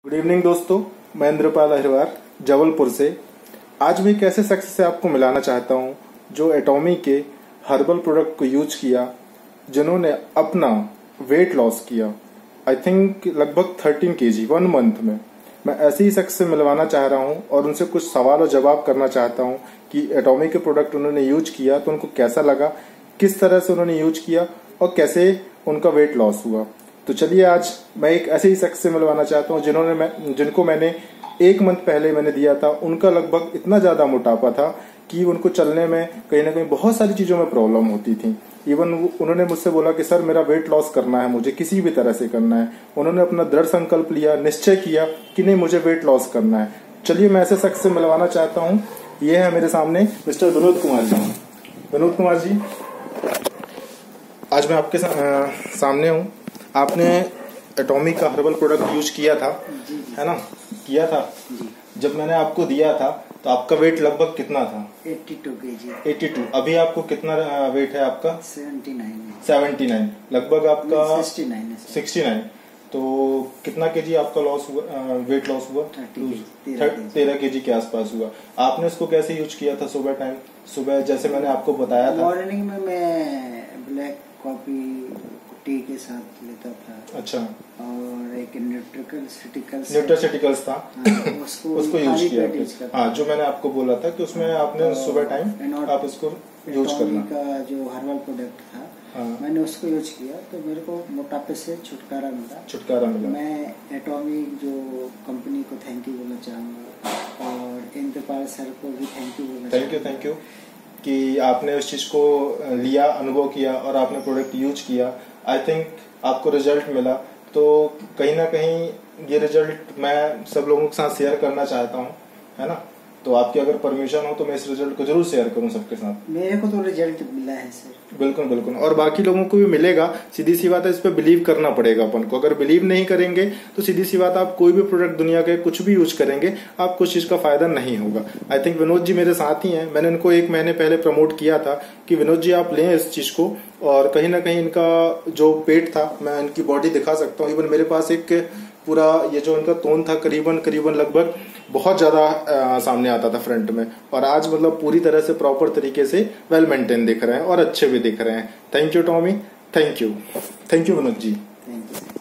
Good evening दोस्तों, मैं इंद्रपाल अहिरवार जबलपुर से। आज मैं एक ऐसे शख्स से आपको मिलाना चाहता हूं जो एटॉमी के हर्बल प्रोडक्ट को यूज किया, जिन्होंने अपना वेट लॉस किया। आई थिंक लगभग 13 kg 1 मंथ में। मैं ऐसे ही शख्स से मिलवाना चाह रहा हूं और उनसे कुछ सवाल और जवाब करना चाहता हूं कि एटॉमी के प्रोडक्ट उन्होंने यूज किया तो उनको कैसा लगा, किस तरह से उन्होंने यूज किया और कैसे उनका वेट लॉस हुआ। तो चलिए आज मैं एक ऐसे ही शख्स से मिलवाना चाहता हूँ जिनको मैंने 1 मंथ पहले मैंने दिया था। उनका लगभग इतना ज्यादा मोटापा था कि उनको चलने में कहीं ना कहीं बहुत सारी चीजों में प्रॉब्लम होती थी। इवन उन्होंने मुझसे बोला कि सर मेरा वेट लॉस करना है, मुझे किसी भी तरह से करना है। उन्होंने अपना दृढ़ संकल्प लिया, निश्चय किया कि नहीं मुझे वेट लॉस करना है। चलिए मैं ऐसे शख्स से मिलवाना चाहता हूँ। ये है मेरे सामने मिस्टर विनोद कुमार जी। विनोद कुमार जी, आज मैं आपके सामने हूँ। आपने एटॉमी का हर्बल प्रोडक्ट यूज किया था, है ना? किया था जी। जब मैंने आपको दिया था तो आपका वेट लगभग कितना था? 82 kg। 82। अभी आपको कितना वेट है आपका? 79 लगभग आपका 69। तो कितना केजी आपका लॉस हुआ, वेट लॉस हुआ? 13 kg के आसपास हुआ। आपने उसको कैसे यूज किया था? सुबह टाइम, सुबह जैसे मैंने आपको बताया था, मॉर्निंग में मैं ब्लैक कॉफी टी के साथ लेता था। अच्छा। और एक न्यूट्रास्यूटिकल्स था। हाँ, उसको यूज किया। हाँ, जो मैंने आपको बोला था कि उसमें आपने सुबह टाइम आप इसको यूज करना का जो हर्बल प्रोडक्ट था। हाँ। मैंने उसको यूज किया तो मेरे को मोटापे से छुटकारा मिला। मैं एटॉमी जो कंपनी को थैंक यू बोलना चाहूंगा और इंद्रपाल सर को भी थैंक यू बोलना चाहूंगा। थैंक यू कि आपने उस चीज को लिया, अनुभव किया और आपने प्रोडक्ट यूज किया। आई थिंक आपको रिजल्ट मिला, तो कहीं ना कहीं ये रिजल्ट मैं सब लोगों के साथ शेयर करना चाहता हूँ, है ना? तो आपकी अगर परमिशन हो तो मैं इस रिजल्ट को जरूर शेयर करूँ सबके साथ। मेरे को तो रिजल्ट मिला है सर। बिल्कुल, और बाकी लोगों को भी मिलेगा। सीधी सी बात है, इस पे बिलीव करना पड़ेगा अपन को। अगर बिलीव नहीं करेंगे तो सीधी सी बात, आप कोई भी प्रोडक्ट दुनिया के कुछ भी यूज करेंगे, आपको उस चीज का फायदा नहीं होगा। आई थिंक विनोद जी मेरे साथ ही हैं। मैंने इनको 1 महीने पहले प्रमोट किया था कि विनोद जी आप लें इस चीज को। और कहीं ना कहीं इनका जो पेट था, मैं इनकी बॉडी दिखा सकता हूँ। इवन मेरे पास एक पूरा ये जो इनका तोन था करीबन लगभग बहुत ज्यादा सामने आता था फ्रंट में, और आज मतलब पूरी तरह से प्रॉपर तरीके से वेल मेंटेन दिख रहे हैं और अच्छे भी दिख रहे हैं। Thank you Tommy, thank you Vinod ji. Thank you.